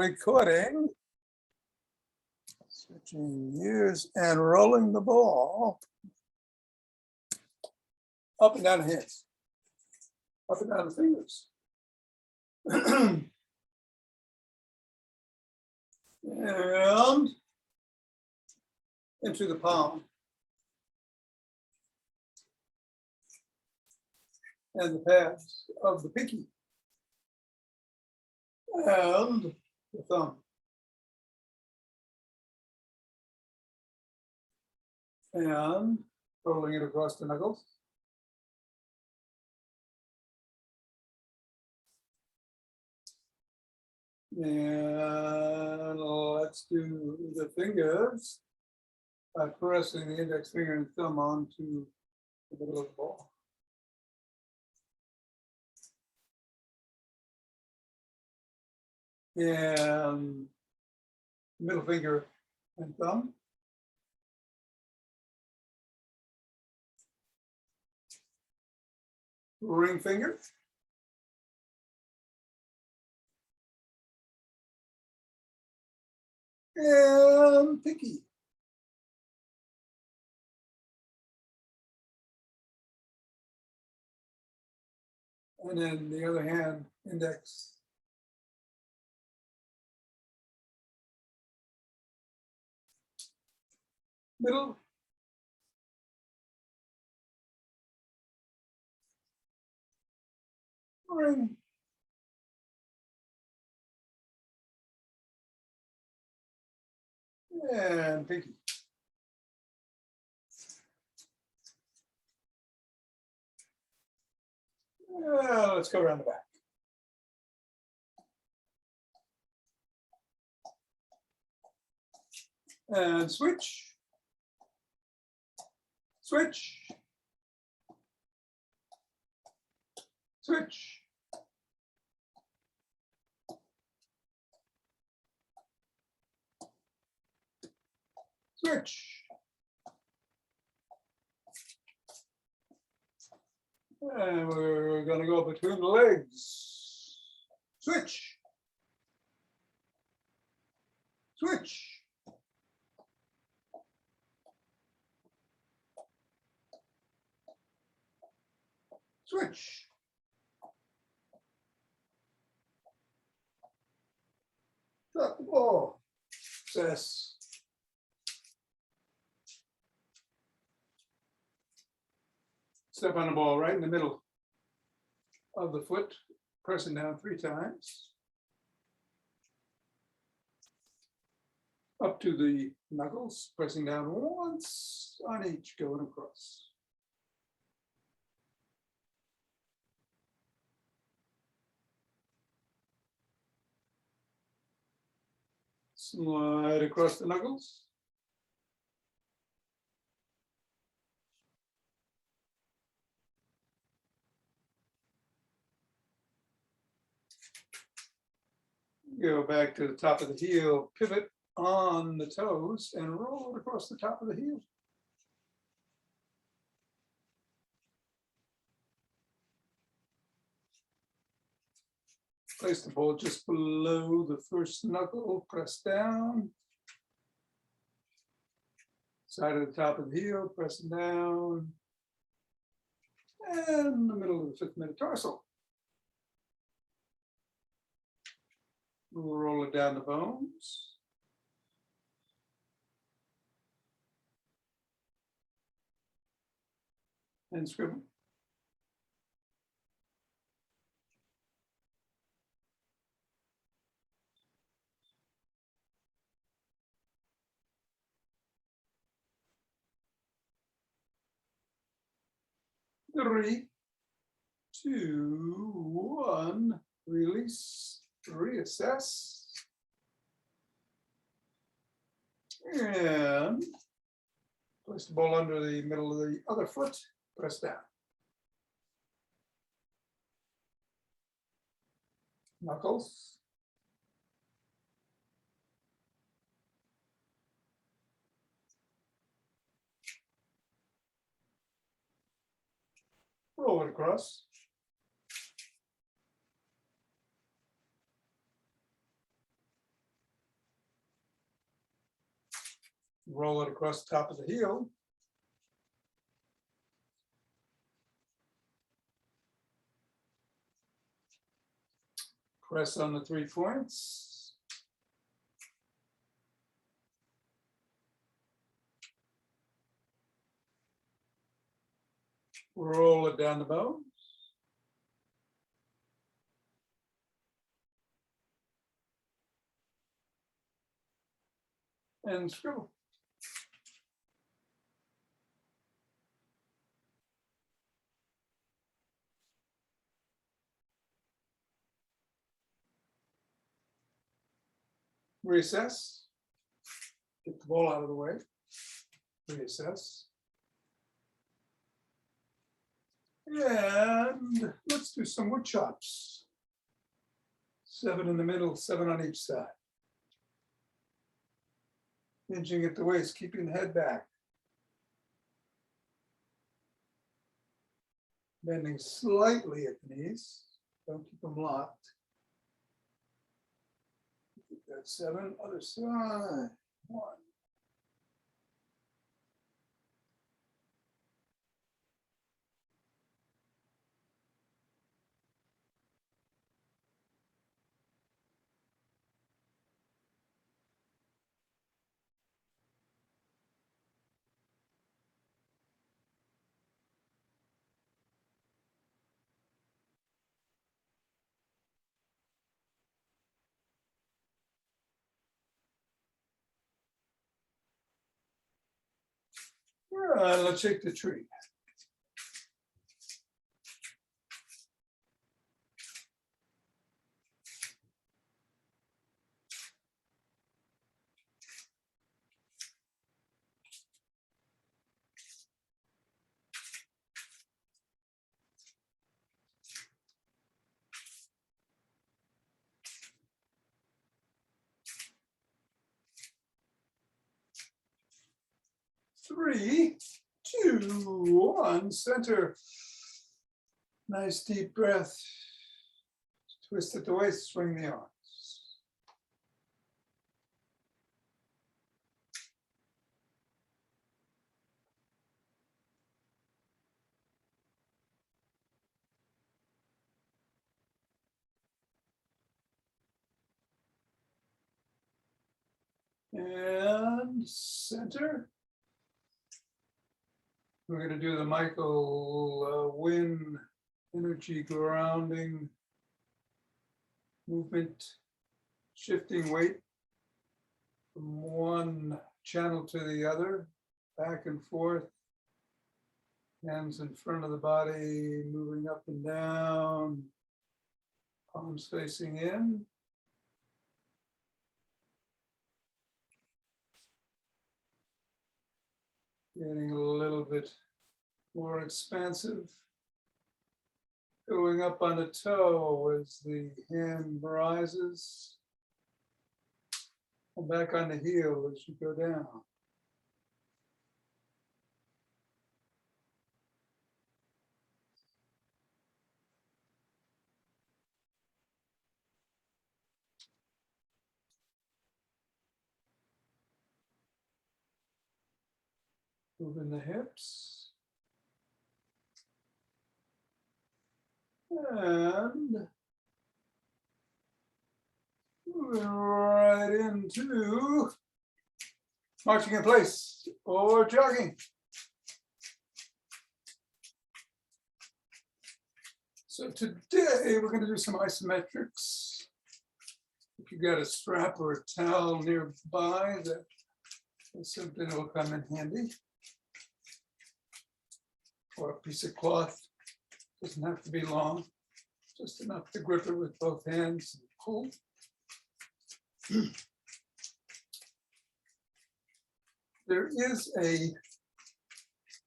recording, switching gears and rolling the ball up and down the hands, up and down the fingers. And into the palm. And the pads of the pinky. And the thumb. And rolling it across the knuckles. And let's do the fingers by pressing the index finger and thumb onto the middle of the ball. And middle finger and thumb. Ring finger. And pinky. And then the other hand, index. Middle. Ring. And pinky. Let's go around the back. And switch. Switch. Switch. Switch. And we're going to go between the legs. Switch. Switch. Switch. Drop the ball. Success. Step on the ball right in the middle of the foot, pressing down 3 times. Up to the knuckles, pressing down once on each, going across. Slide across the knuckles. Go back to the top of the heel, pivot on the toes, and roll it across the top of the heel. Place the ball just below the first knuckle, press down. Side of the top of the heel, pressing down. And the middle of the 5th metatarsal. Roll it down the bones. And scribble. Three, 2, 1, release, reassess. And place the ball under the middle of the other foot, press down. Knuckles. Roll it across. Roll it across the top of the heel. Press on the 3 points. Roll it down the bones. And screw. Reassess. Get the ball out of the way. Reassess. And let's do some wood chops. 7 in the middle, 7 on each side. Hinging at the waist, keeping the head back. Bending slightly at the knees. Don't keep them locked. That's 7, other side. 1. All right, let's shake the tree. Three, 2, 1, center. Nice deep breath. Twist at the waist, swing the arms. And center. We're going to do the Michael Wynn energy grounding movement, shifting weight from one channel to the other, back and forth, hands in front of the body, moving up and down, palms facing in. Getting a little bit more expansive. Going up on the toe as the hand rises. And back on the heel as you go down. Moving the hips. And moving right into marching in place or jogging. So today we're going to do some isometrics. If you got a strap or a towel nearby, that is something that will come in handy. Or a piece of cloth, doesn't have to be long, just enough to grip it with both hands and pull. There is a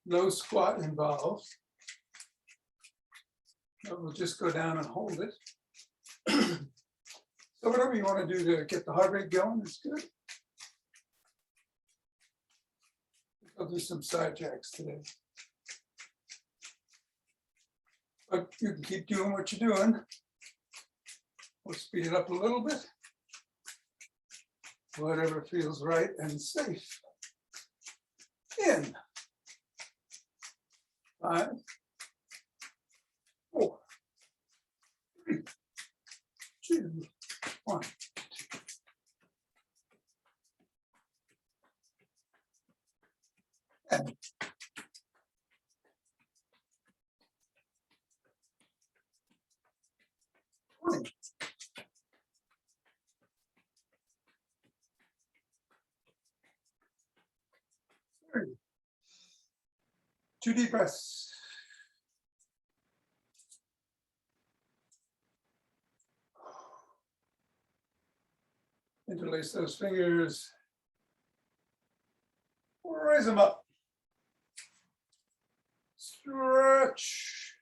low squat involved. But we'll just go down and hold it. So whatever you want to do to get the heart rate going is good. I'll do some side jacks today. But you can keep doing what you're doing. We'll speed it up a little bit. Whatever feels right and safe. 5, 4, 3, 2, 1. And 20. 30. 2 deep breaths. Interlace those fingers. Raise them up. Stretch.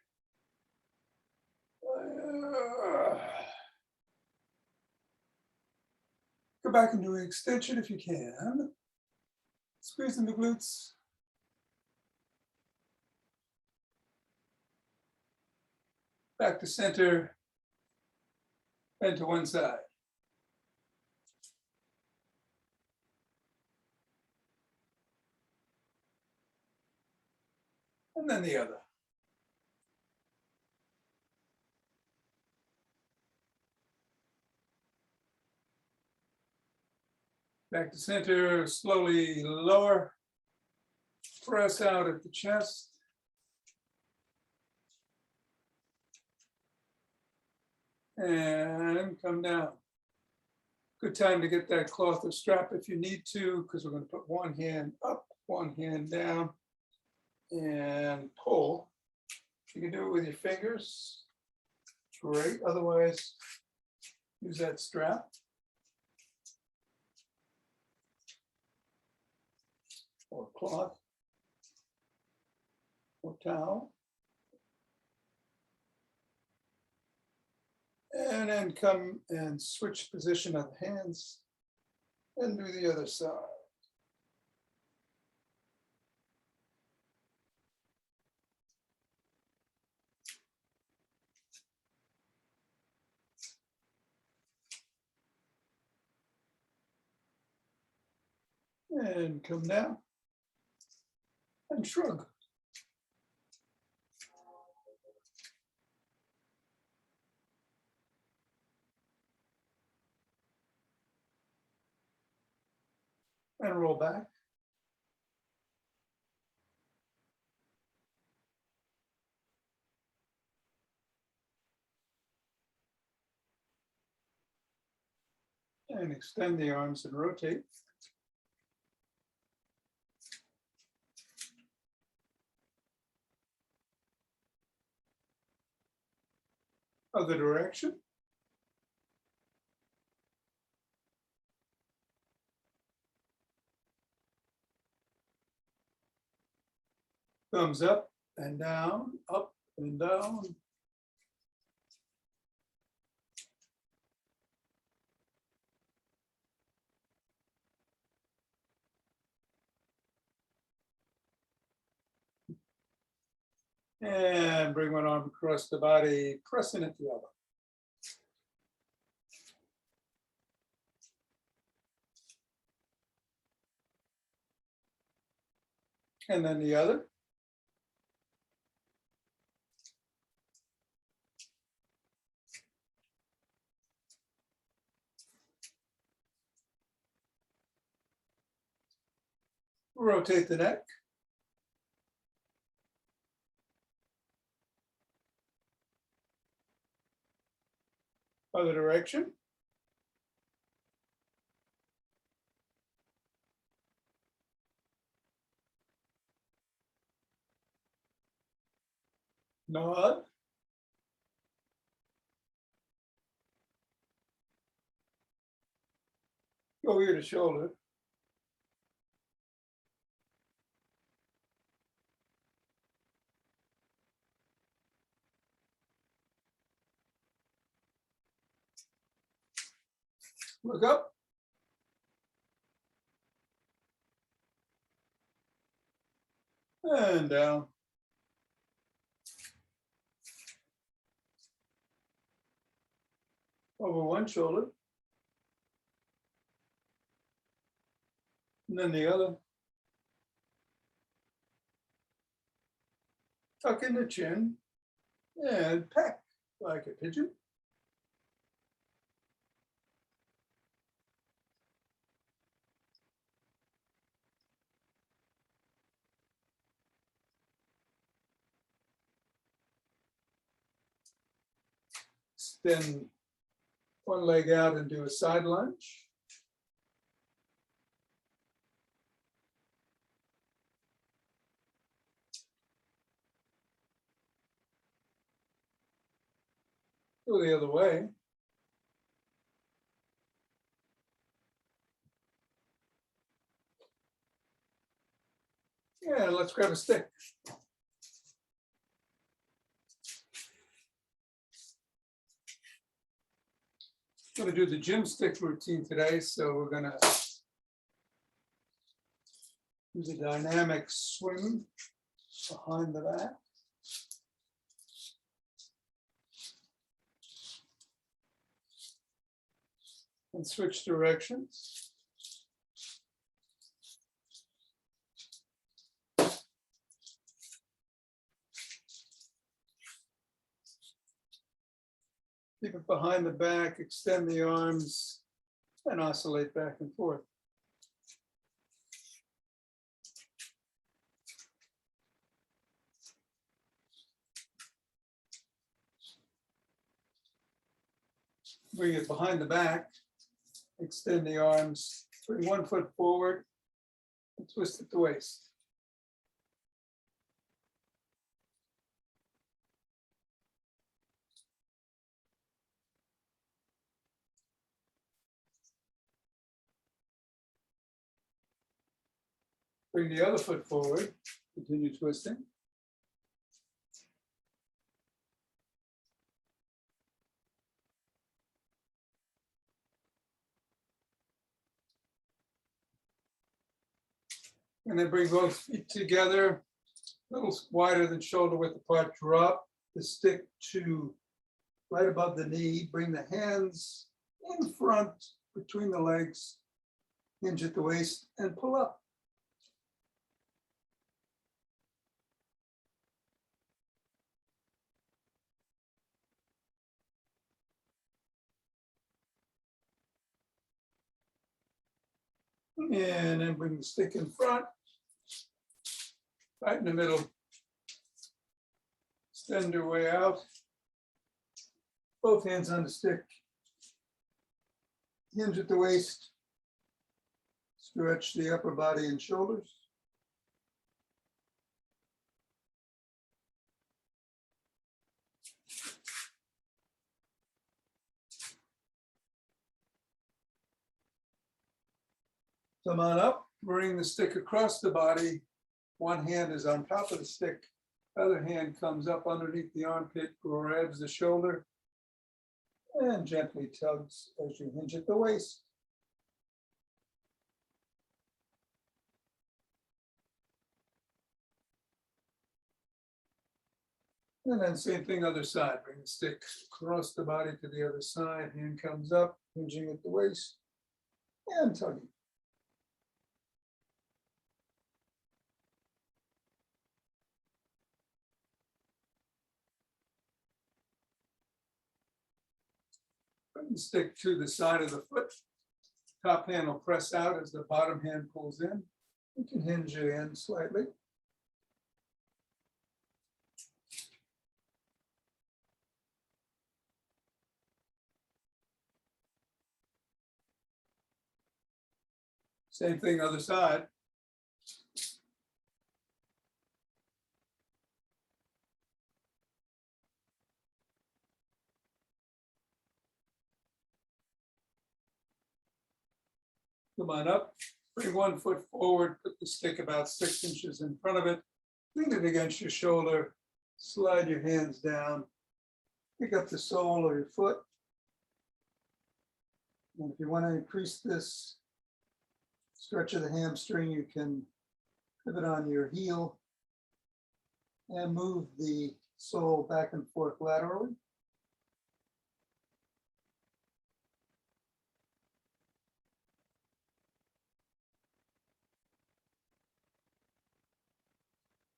Go back and do an extension if you can. Squeeze in the glutes. Back to center. Bend to one side. And then the other. Back to center, slowly lower. Press out at the chest. And come down. Good time to get that cloth or strap if you need to, because we're going to put one hand up, one hand down, and pull. You can do it with your fingers. Great. Otherwise, use that strap. Or cloth. Or towel. And then come and switch position of the hands and do the other side. And come down and shrug. And roll back. And extend the arms and rotate. Other direction. Thumbs up and down, up and down. And bring one arm across the body, pressing at the other. And then the other. Rotate the neck. Other direction. Nod. Go ear to shoulder. Look up. And down. Over one shoulder. And then the other. tuck in the chin, and peck like a pigeon. Extend one leg out and do a side lunge. Go the other way. Yeah, let's grab a stick. I'm going to do the gym stick routine today, so we're going to use a dynamic swing behind the back. And switch directions. Keep it behind the back, extend the arms, and oscillate back and forth. Bring it behind the back, extend the arms, bring one foot forward, and twist at the waist. Bring the other foot forward, continue twisting. And then bring both feet together, a little wider than shoulder width apart. Drop the stick to right above the knee. Bring the hands in front between the legs, hinge at the waist, and pull up. And then bring the stick in front, right in the middle. Extend your way out. Both hands on the stick. Hinge at the waist. Stretch the upper body and shoulders. Come on up, bring the stick across the body. One hand is on top of the stick. Other hand comes up underneath the armpit, grabs the shoulder, and gently tugs as you hinge at the waist. And then same thing, other side. Bring the stick across the body to the other side. Hand comes up, hinging at the waist, and tugging. Bring the stick to the side of the foot. Top hand will press out as the bottom hand pulls in. You can hinge it in slightly. Same thing, other side. Come on up, bring one foot forward, put the stick about 6 inches in front of it, lean it against your shoulder, slide your hands down, pick up the sole of your foot. And if you want to increase this stretch of the hamstring, you can pivot on your heel and move the sole back and forth laterally.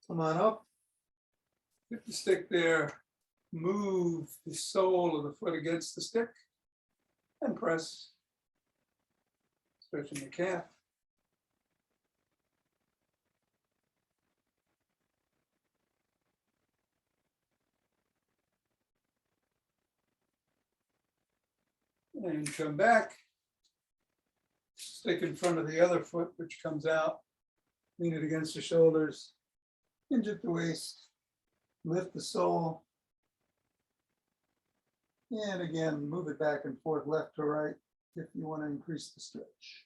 Come on up, Get the stick there, move the sole of the foot against the stick and press, stretching the calf. And come back, stick in front of the other foot, which comes out, lean it against the shoulders, hinge at the waist, lift the sole, and again, move it back and forth, left to right, if you want to increase the stretch.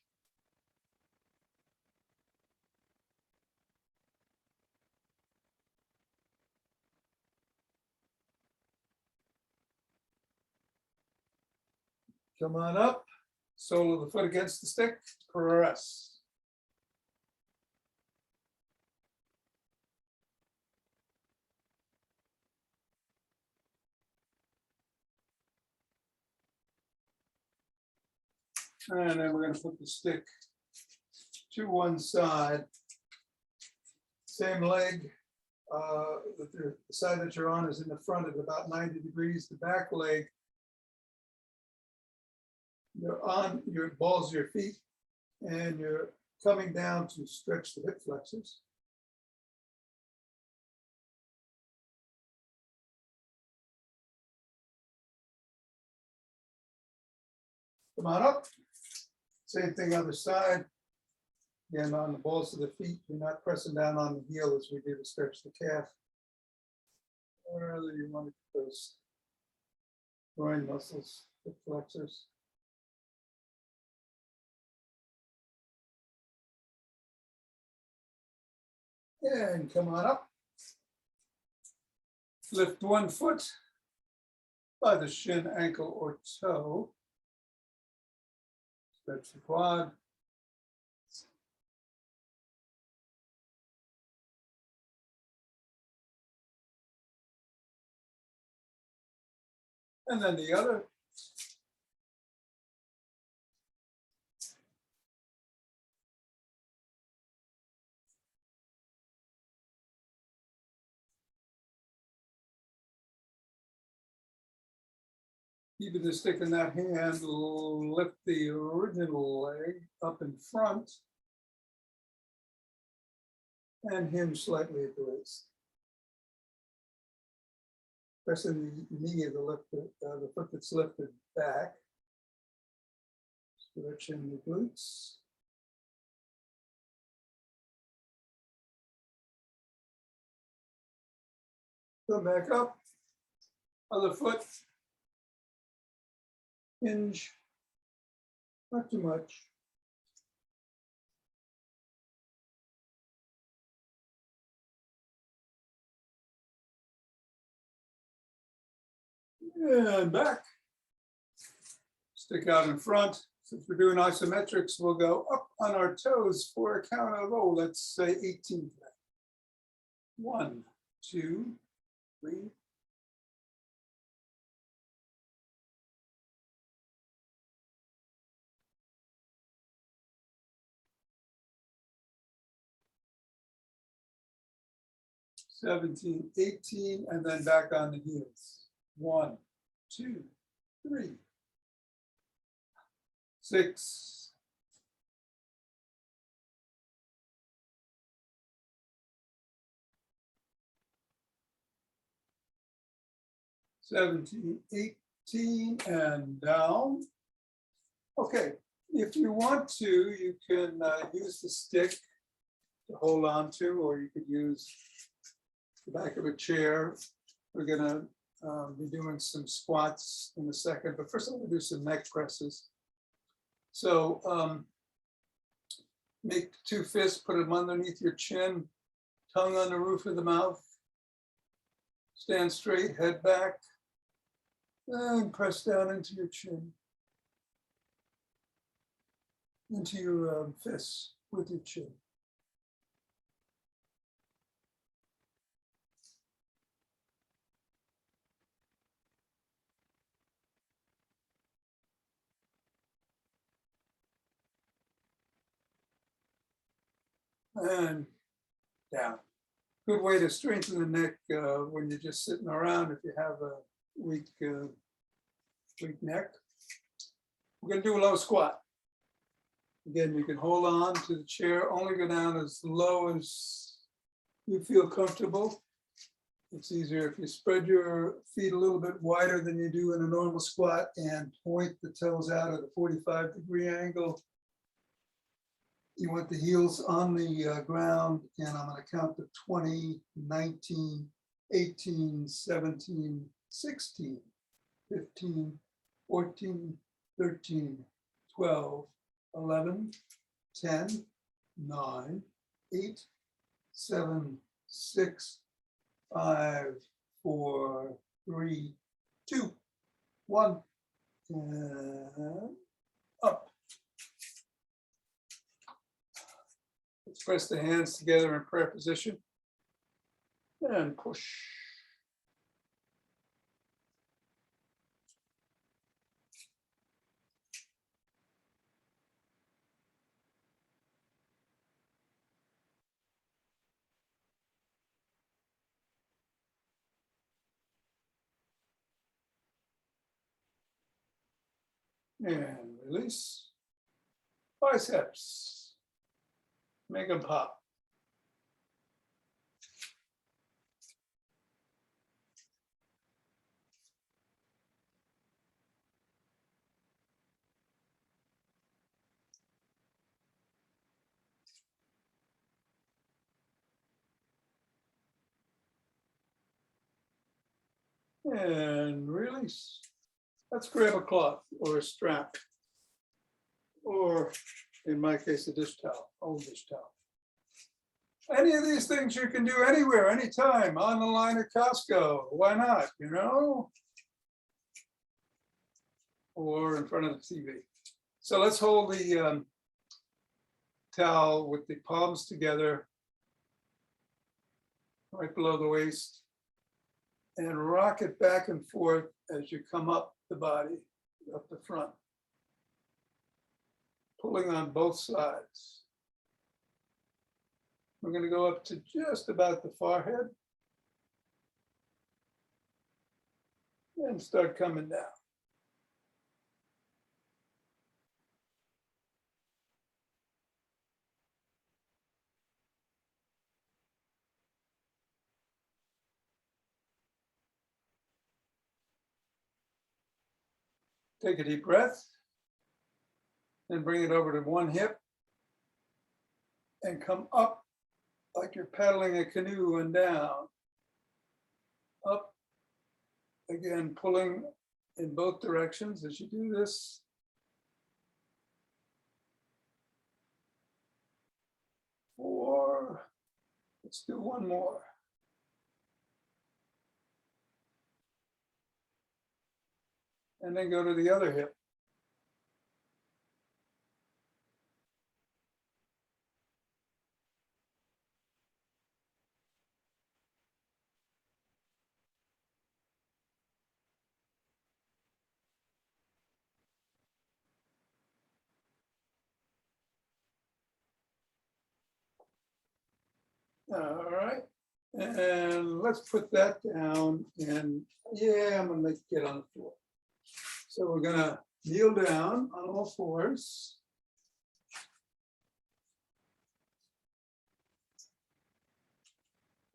Come on up, sole of the foot against the stick, press. And then we're going to put the stick to one side. Same leg, the side that you're on is in the front at about 90 degrees. The back leg, you're on your balls of your feet and you're coming down to stretch the hip flexors. Come on up. Same thing other side. Again, on the balls of the feet, you're not pressing down on the heel as we do to stretch the calf. Wherever you want to put those groin muscles, hip flexors. And come on up. Lift one foot by the shin, ankle, or toe. Stretch the quad. And then the other. Keeping the stick in that hand, lift the original leg up in front and hinge slightly at the waist. Pressing the knee of the foot that's lifted back. Stretching the glutes. Come back up. Other foot. Hinge. Not too much. And back. Stick out in front. Since we're doing isometrics, we'll go up on our toes for a count of, let's say 18. 1, 2, 3. 17, 18, and then back on the heels. 1, 2, 3, 6, 17, 18, and down. Okay, if you want to, you can use the stick to hold on to, or you could use the back of a chair. We're gonna be doing some squats in a second, but first I'm gonna do some neck presses. So make 2 fists, put them underneath your chin, tongue on the roof of the mouth. Stand straight, head back, and press down into your chin, into your fists with your chin. And down. Good way to strengthen the neck when you're just sitting around if you have a weak neck. We're going to do a low squat. Again, you can hold on to the chair, only go down as low as you feel comfortable. It's easier if you spread your feet a little bit wider than you do in a normal squat and point the toes out at a 45-degree angle. You want the heels on the ground, and I'm going to count to 20, 19, 18, 17, 16, 15, 14, 13, 12, 11, 10, 9, 8, 7, 6, 5, 4, 3, 2, 1, and up. Let's press the hands together in prayer position and push. And release. Biceps. Make them pop. And release. Let's grab a cloth or a strap, or in my case, a dish towel, old dish towel. Any of these things you can do anywhere, anytime, on the line at Costco. Why not, you know? Or in front of the TV. So let's hold the towel with the palms together, right below the waist, and rock it back and forth as you come up the body, up the front, pulling on both sides. We're going to go up to just about the forehead and start coming down. Take a deep breath and bring it over to one hip and come up like you're paddling a canoe and down. Up, again, pulling in both directions as you do this. 4, let's do one more. And then go to the other hip. All right, and let's put that down, and yeah, I'm gonna get on the floor. So we're gonna kneel down on all fours.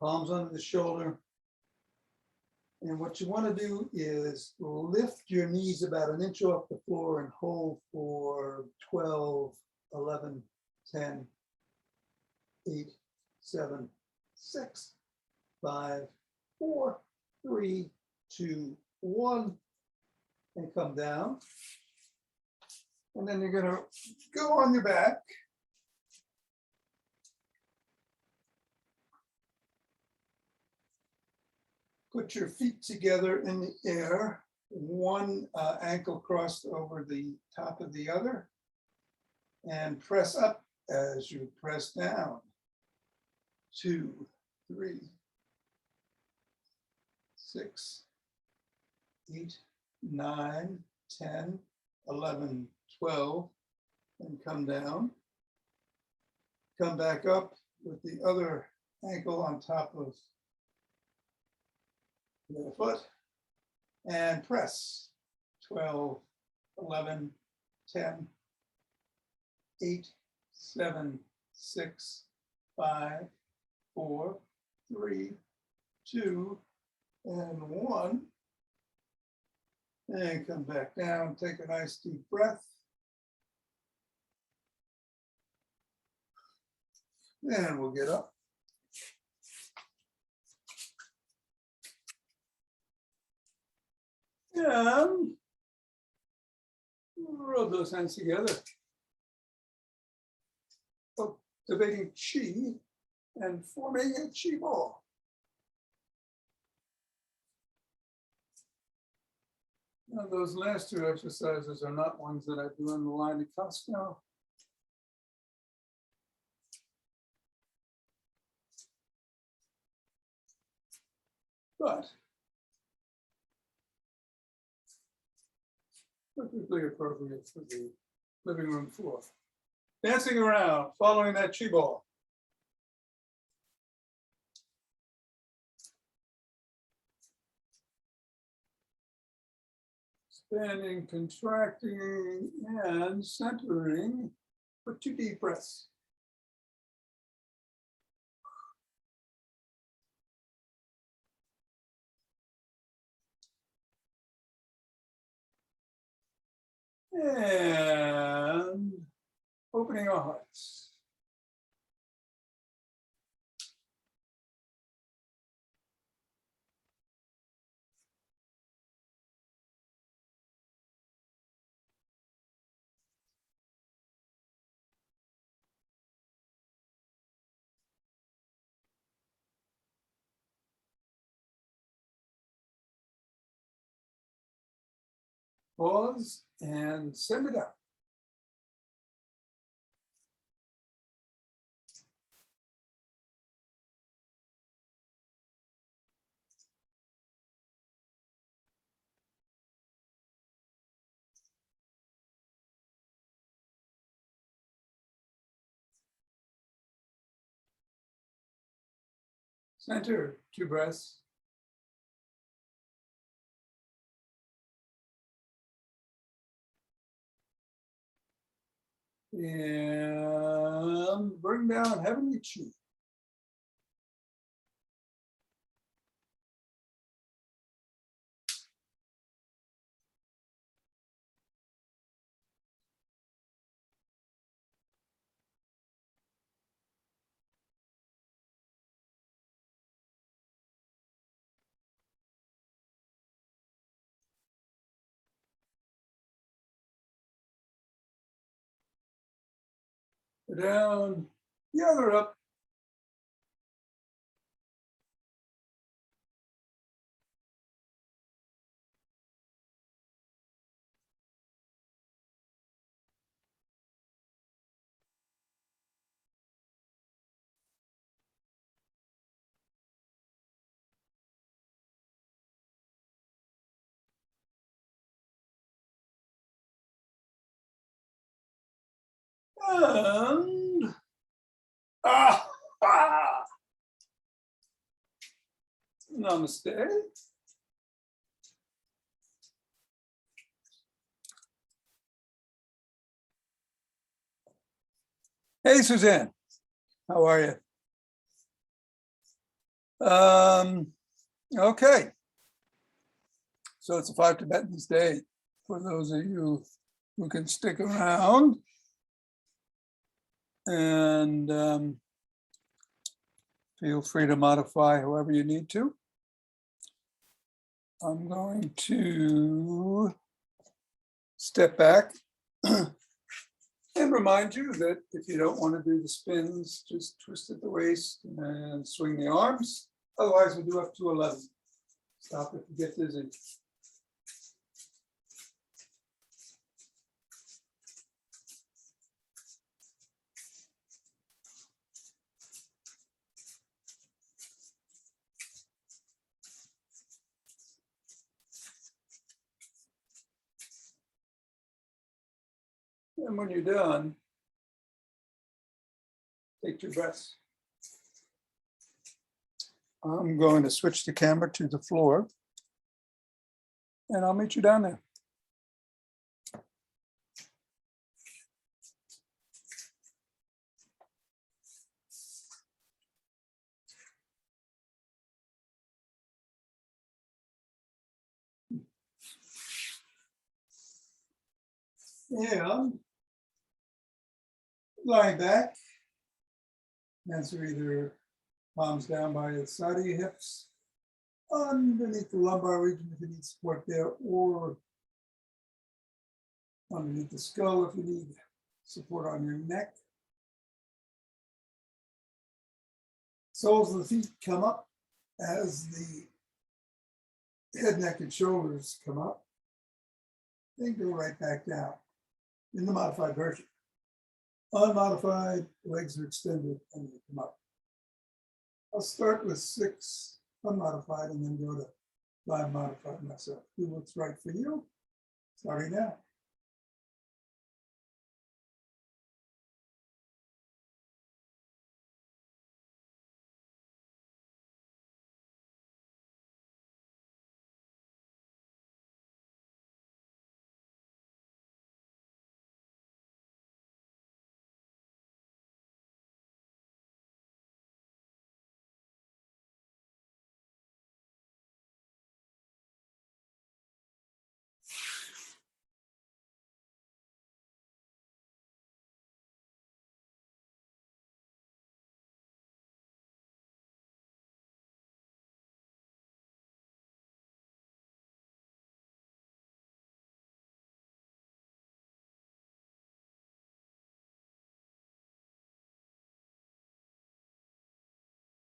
Palms under the shoulder. And what you want to do is lift your knees about an inch off the floor and hold for 12, 11, 10, 8, 7, 6, 5, 4, 3, 2, 1, and come down. And then you're going to go on your back. Put your feet together in the air, one ankle crossed over the top of the other, and press up as you press down. 2, 3, 6, 8, 9, 10, 11, 12, and come down. Come back up with the other ankle on top of the other foot, and press 12, 11, 10, 8, 7, 6, 5, 4, 3, 2, and 1. And come back down, take a nice deep breath. And we'll get up. And rub those hands together. Cultivating chi and forming a chi ball. Now, those last two exercises are not ones that I do in the line of Costco. But perfectly appropriate for the living room floor. Dancing around, following that chi ball. Expanding, contracting, and centering for 2 deep breaths. And opening our hearts. Pause and send it out. Center, 2 breaths. And bring down heavenly chi. Down, the other up. And namaste. Hey, Suzanne, how are you? Okay, so it's a Five Tibetans Day for those of you who can stick around. And feel free to modify however you need to. I'm going to step back and remind you that if you don't want to do the spins, just twist at the waist and swing the arms. Otherwise, we'll do up to 11. Stop if you get dizzy. And when you're done, take 2 breaths. I'm going to switch the camera to the floor, and I'll meet you down there. And lying back, hands are either palms down by the side of your hips, underneath the lumbar region if you need support there, or underneath the skull if you need support on your neck. Soles of the feet come up as the head, neck, and shoulders come up. Then go right back down in the modified version. Unmodified, legs are extended and they come up. I'll start with 6 unmodified and then go to 5 modified myself. Do what's right for you. Starting now.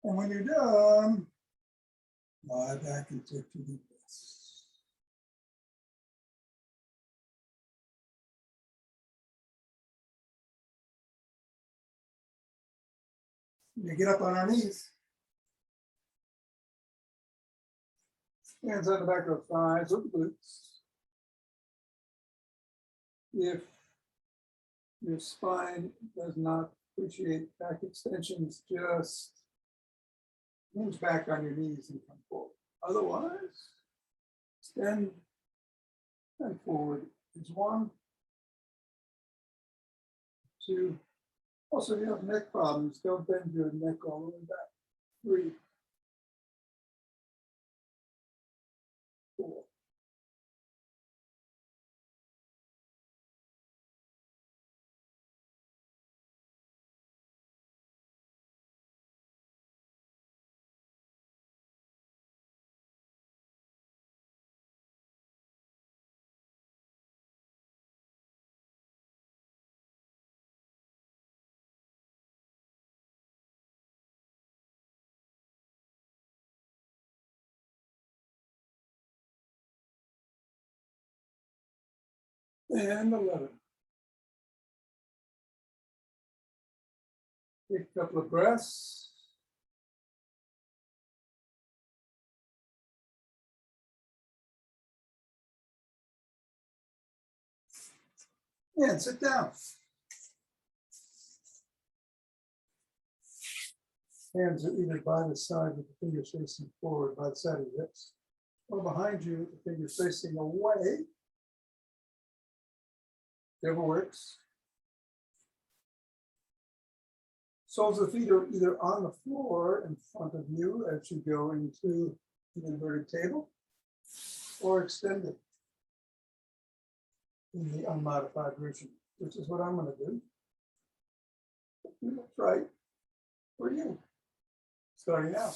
And when you're done, lie back and take 2 deep breaths. You get up on our knees. Hands on the back of the thighs or the glutes. If your spine does not appreciate back extensions, just hinge back on your knees and come forward. Otherwise, extend and forward is 1, 2. Also, if you have neck problems, don't bend your neck all the way back. 3, 4. And 11. Take a couple of breaths. And sit down. Hands are either by the side with the fingers facing forward, by the side of your hips, or behind you with the fingers facing away. Whichever works. Soles of the feet are either on the floor in front of you as you go into the inverted table, or extended in the unmodified version, which is what I'm going to do. That's right for you. Starting now.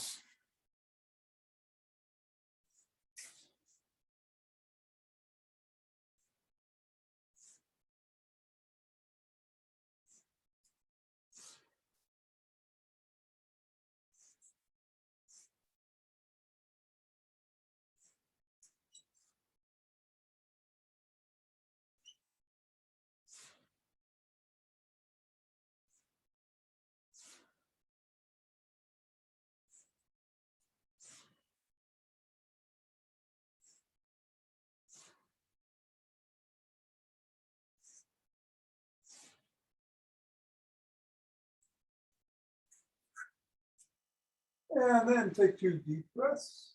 And then take 2 deep breaths.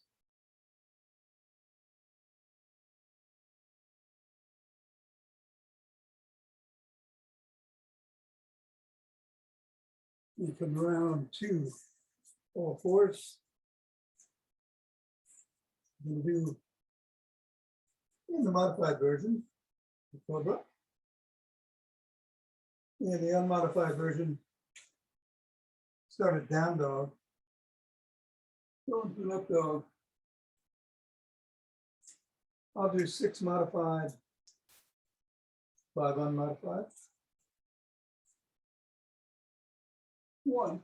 You come around to all fours. We'll do in the modified version, the cobra. In the unmodified version, start at down dog, go into up dog. I'll do 6 modified, 5 unmodified. 1.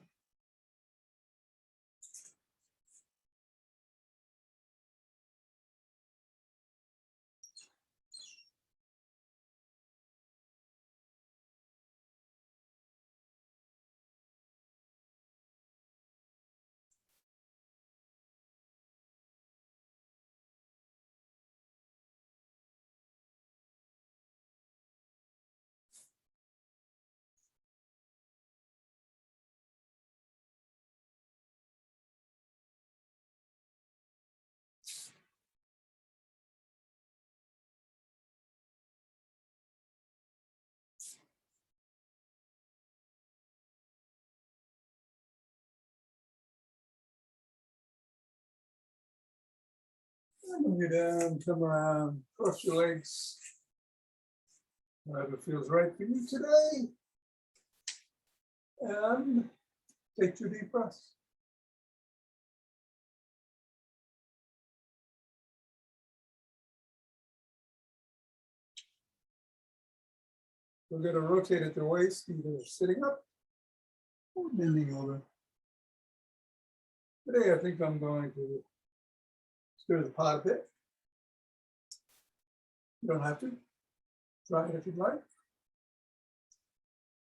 And when you're down, come around, cross your legs. Whatever feels right for you today. And take 2 deep breaths. We're going to rotate at the waist, either sitting up or bending over. Today, I think I'm going to stir the pot a bit. You don't have to. Try it if you'd like.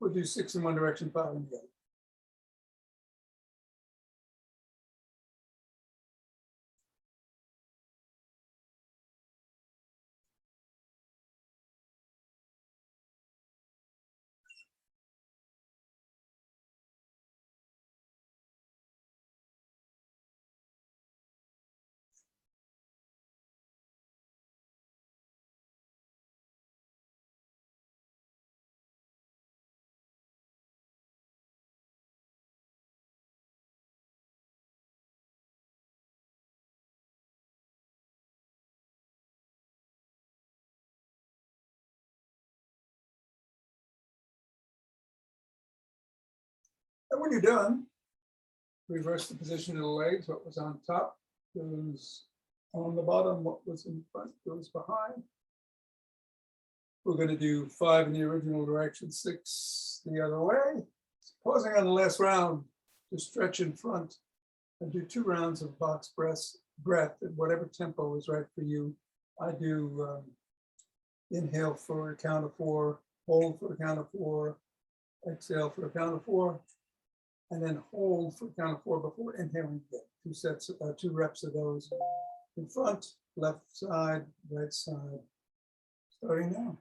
We'll do 6 in one direction, 5 in the other. And when you're done, reverse the position of the legs. What was on top goes on the bottom. What was in front goes behind. We're going to do 5 in the original direction, 6 the other way. Pausing on the last round to stretch in front and do 2 rounds of box breath at whatever tempo is right for you. I do inhale for a count of 4, hold for a count of 4, exhale for a count of 4, and then hold for a count of 4 before inhaling again. 2 sets, 2 reps of those. In front, left side, right side. Starting now.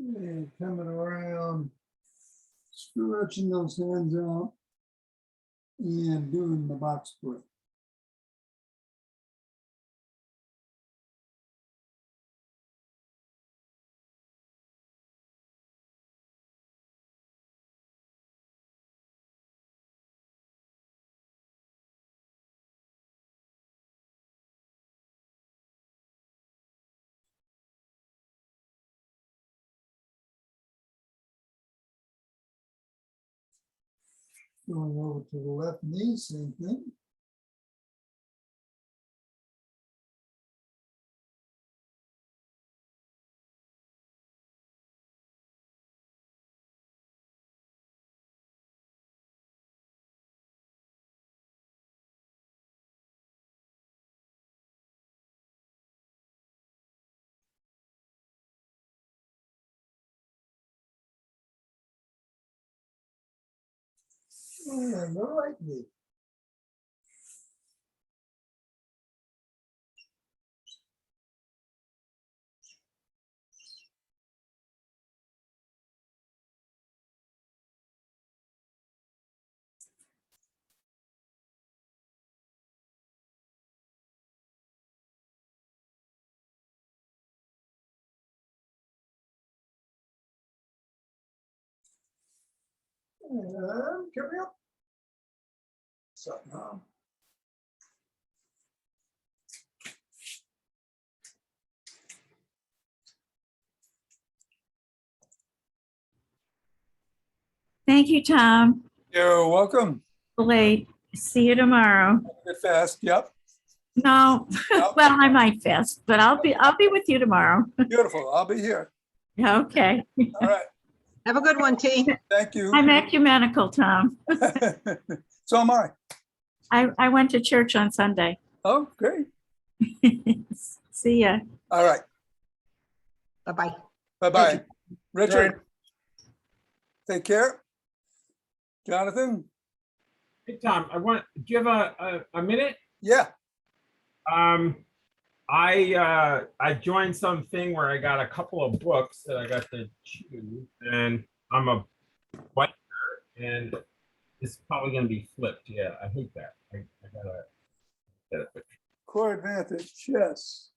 And coming around, stretching those hands out and doing the box breath. Going over to the left knee, same thing. And the right knee. And carry up. So now. Thank you, Tom. You're welcome. Late. See you tomorrow. Get fast. Yep. No, Yep. well, I might fast, but I'll be with you tomorrow. Beautiful. I'll be here. Okay. All right. Have a good one, T. Thank you. I'm ecumenical, Tom. So am I. I went to church on Sunday. Oh, great. See ya. All right. Bye-bye. Bye-bye. Richard. Take care. Jonathan? Hey, Tom, do you have a minute? Yeah. I joined something where I got a couple of books that I got to choose, and I'm a biker, and it's probably going to be flipped. Yeah, I hate that. I gotta get it. Core Advantage, yes.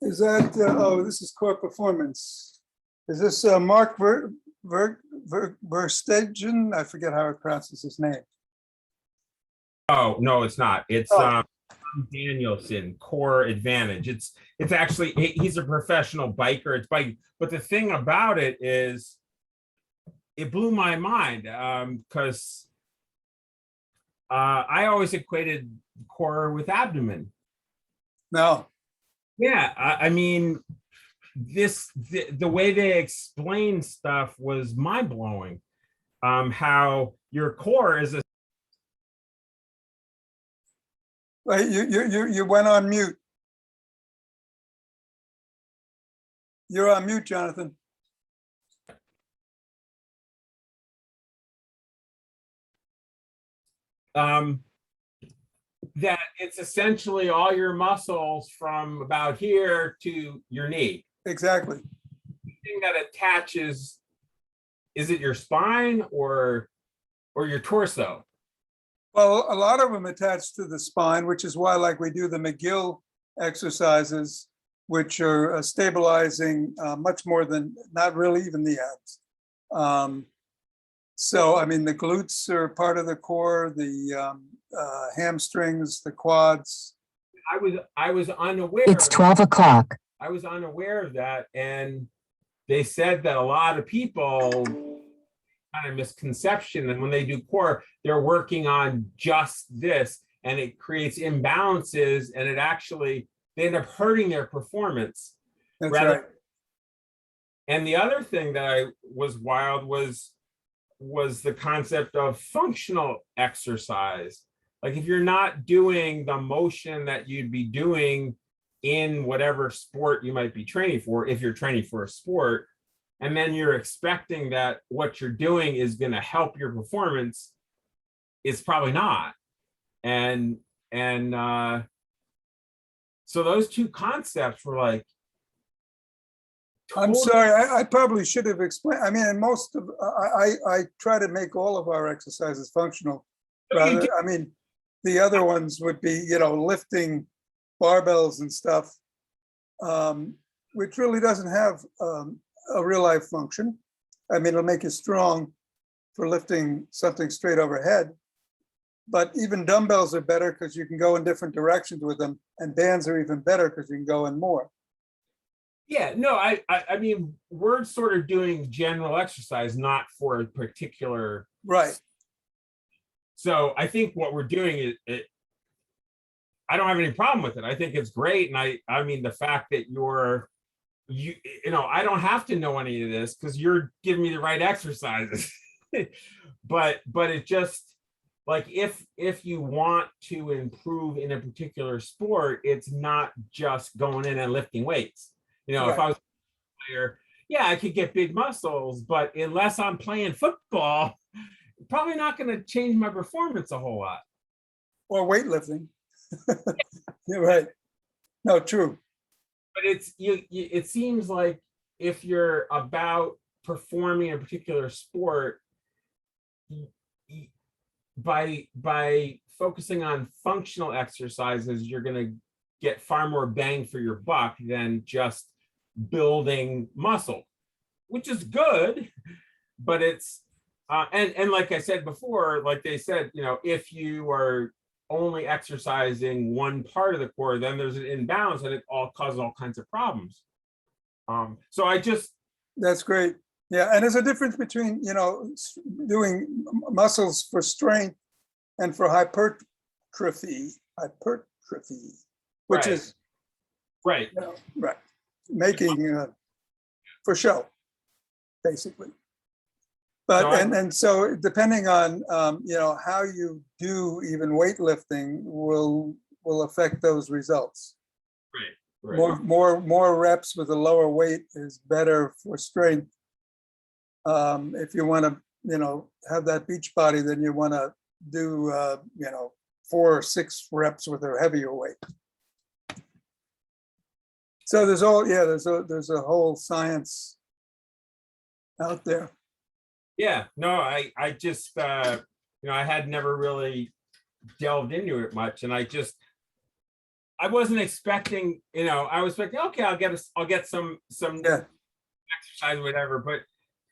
Is that, oh, this is core performance. Is this Mark Verstegen? I forget how it pronounces his name. Oh, no, it's not. It's Danielson, Core Advantage. It's actually, he's a professional biker. It's bike, but the thing about it is, it blew my mind because I always equated core with abdomen. No. Yeah, I mean, the way they explain stuff was mind blowing. How your core is a. Wait, you went on mute. You're on mute, Jonathan. That it's essentially all your muscles from about here to your knee. Exactly. The thing that attaches, is it your spine or your torso? Well, a lot of them attach to the spine, which is why, like, we do the McGill exercises, which are stabilizing much more than, not really even the abs. So, I mean, the glutes are part of the core, the hamstrings, the quads. I was unaware. It's 12 o'clock. I was unaware of that, and they said that a lot of people kind of misconception, and when they do core, they're working on just this, and it creates imbalances, and it actually, they end up hurting their performance. That's right. And the other thing that I was wild was the concept of functional exercise. Like, if you're not doing the motion that you'd be doing in whatever sport you might be training for, if you're training for a sport, and then you're expecting that what you're doing is going to help your performance, it's probably not. And so those two concepts were like, I'm sorry, I probably should have explained. I mean, in most of, I try to make all of our exercises functional. Rather, I mean, the other ones would be, you know, lifting barbells and stuff, which really doesn't have a real life function. I mean, it'll make you strong for lifting something straight overhead. But even dumbbells are better because you can go in different directions with them, and bands are even better because you can go in more. Yeah, no, I mean, we're sort of doing general exercise, not for a particular. Right. So I think what we're doing is, I don't have any problem with it. I think it's great. And I mean, the fact that you know, I don't have to know any of this because you're giving me the right exercises. but it just, like, if you want to improve in a particular sport, it's not just going in and lifting weights. You know, if I was a player, yeah, I could get big muscles, but unless I'm playing football probably not going to change my performance a whole lot. Or weightlifting. You're right. No, true. But it's it seems like if you're about performing a particular sport, by focusing on functional exercises, you're going to get far more bang for your buck than just building muscle, which is good, but it's and like I said before, like they said, you know, if you are only exercising one part of the core, then there's an imbalance and it all causes all kinds of problems. So I just, That's great. Yeah, and there's a difference between, you know, doing muscles for strength and for hypertrophy, which Right. is, right. you know, right, making for show, basically. But No, and so depending on you know, how you do even weightlifting will affect those results. Right. More reps with a lower weight is better for strength. If you want to, you know, have that beach body, then you want to do you know, 4 or 6 reps with a heavier weight. So there's a whole science out there. Yeah, no, I just you know, I had never really delved into it much, and I wasn't expecting, you know, I was expecting, okay, I'll get some Yeah. exercise, whatever,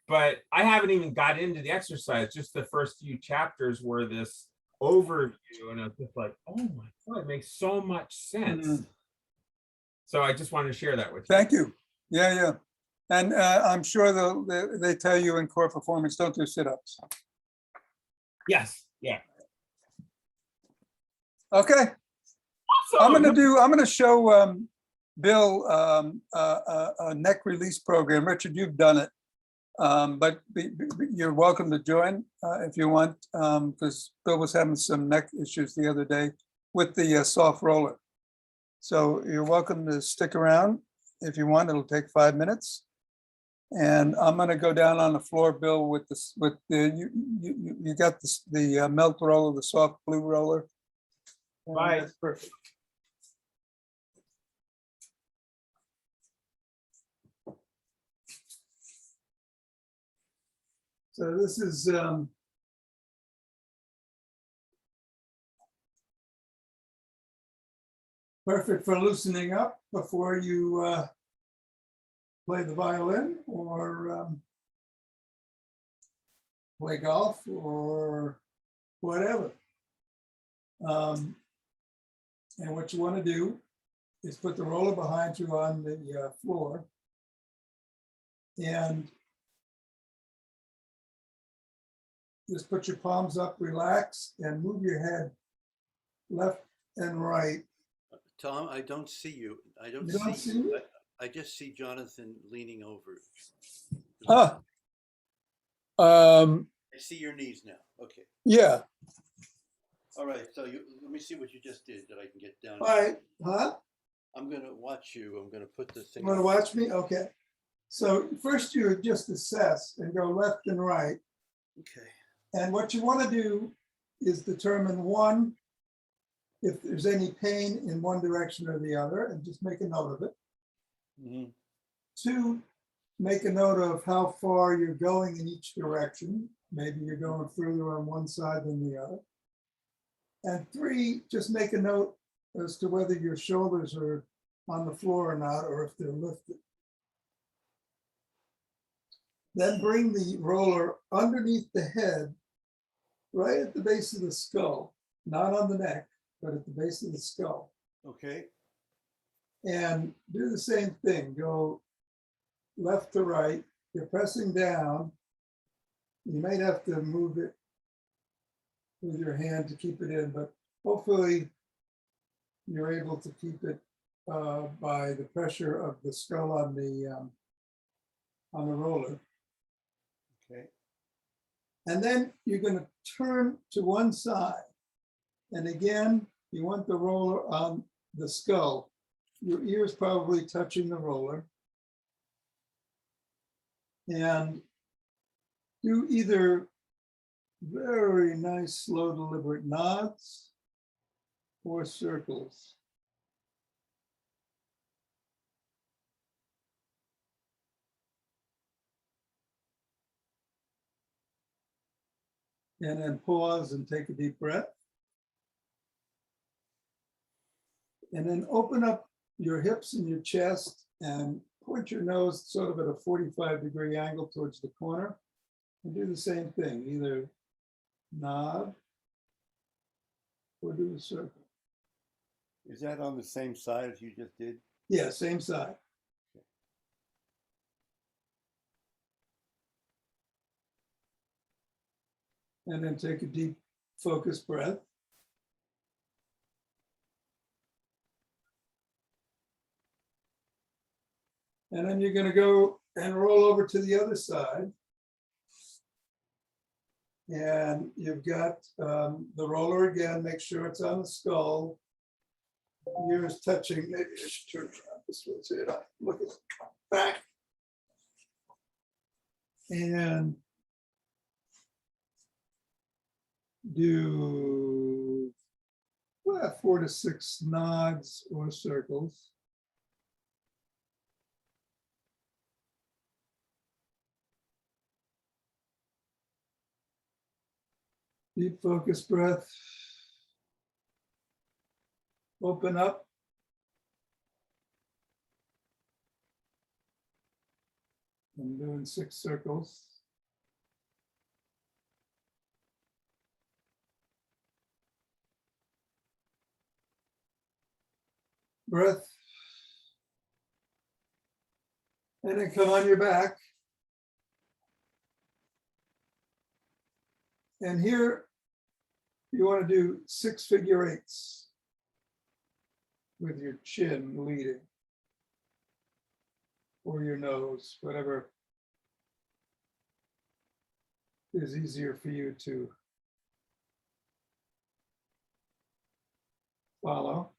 but I haven't even got into the exercise. Just the first few chapters were this overview, and I was just like, oh my God, it makes so much sense. Mhm. So I just wanted to share that with you. Thank you. Yeah. And I'm sure they tell you in core performance, don't do sit-ups. Yes, yeah. Okay, Awesome. I'm gonna show Bill a neck release program. Richard, you've done it. But you're welcome to join if you want, because Bill was having some neck issues the other day with the soft roller. So you're welcome to stick around if you want. It'll take 5 minutes. And I'm going to go down on the floor, Bill, with this, with the, you got this, the melt roller, the soft blue roller. Right. That's perfect. So this is perfect for loosening up before you play the violin or play golf or whatever. And what you want to do is put the roller behind you on the floor and just put your palms up, relax, and move your head left and right. Tom, I don't see you. I don't You don't see see you. me? I just see Jonathan leaning over. Ah, I see your knees now. Okay. yeah. All right. So let me see what you just did that I can get down. All right, huh? I'm going to watch you. I'm going to put the thing. You want to watch me? Okay. So first you just assess and go left and right. Okay. And what you want to do is determine, one, if there's any pain in one direction or the other, and just make a note of it. Mm-hmm. 2, make a note of how far you're going in each direction. Maybe you're going further on one side than the other. And 3, just make a note as to whether your shoulders are on the floor or not, or if they're lifted. Then bring the roller underneath the head, right at the base of the skull, not on the neck, but at the base of the skull. Okay. And do the same thing. Go left to right. You're pressing down. You might have to move it with your hand to keep it in, but hopefully you're able to keep it by the pressure of the skull on the roller. Okay. And then you're going to turn to one side. And again, you want the roller on the skull. Your ear is probably touching the roller. And do either Very nice, slow, deliberate nods or circles. And then pause and take a deep breath. And then open up your hips and your chest and point your nose sort of at a 45-degree angle towards the corner. And do the same thing, either nod or do a circle. Is that on the same side as you just did? Yeah, same side. And then take a deep focused breath. And then you're going to go and roll over to the other side. And you've got the roller again, make sure it's on the skull. Ears touching, maybe I should turn around this way so you don't look at the back. And do 4 to 6 nods or circles. Deep focused breath. Open up. I'm doing 6 circles. Breath. And then come on your back. And here you want to do 6 figure eights with your chin leading or your nose, whatever is easier for you to follow.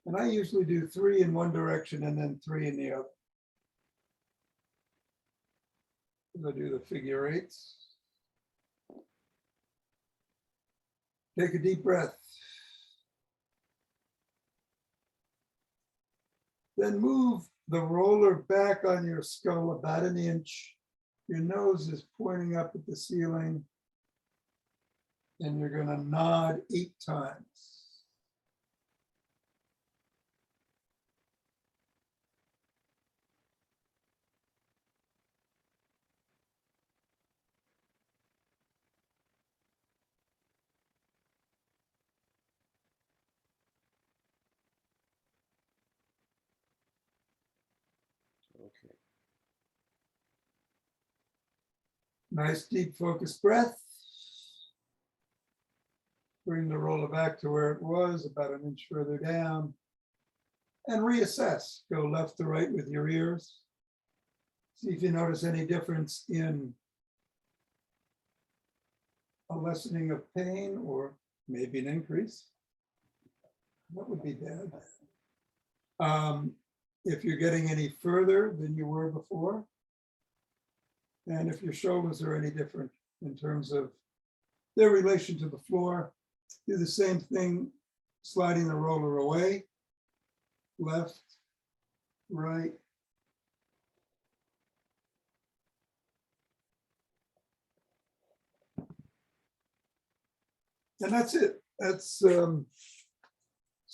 And I usually do 3 in one direction and then 3 in the other. I do the figure eights. Take a deep breath. Then move the roller back on your skull about 1 inch. Your nose is pointing up at the ceiling. And you're going to nod 8 times. Okay. Nice deep focused breath. Bring the roller back to where it was, about 1 inch further down. And reassess. Go left to right with your ears. See if you notice any difference in a lessening of pain or maybe an increase. That would be bad. If you're getting any further than you were before. And if your shoulders are any different in terms of their relation to the floor. Do the same thing, sliding the roller away, left, right. And that's it. That's Sue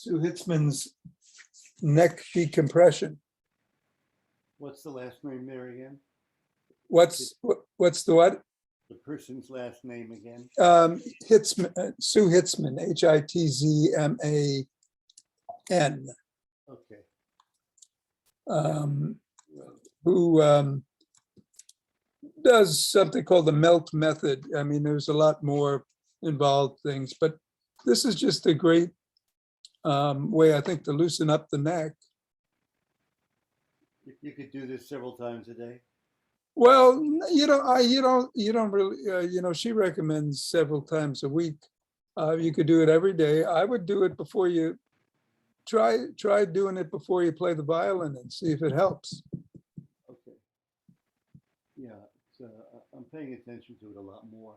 Hitzman's neck decompression. What's the last name there again? What's the what? The person's last name again? Hitzman, Sue Hitzman, Hitzman, Okay. Who does something called the melt method. I mean, there's a lot more involved things, but this is just a great way, I think, to loosen up the neck. You could do this several times a day? Well, you don't really, she recommends several times a week. You could do it every day. I would do it before you try doing it before you play the violin and see if it helps. Okay. Yeah, I'm paying attention to it a lot more.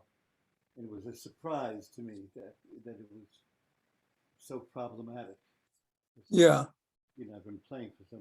And it was a surprise to me that it was so problematic. Yeah. You know, I've been playing for so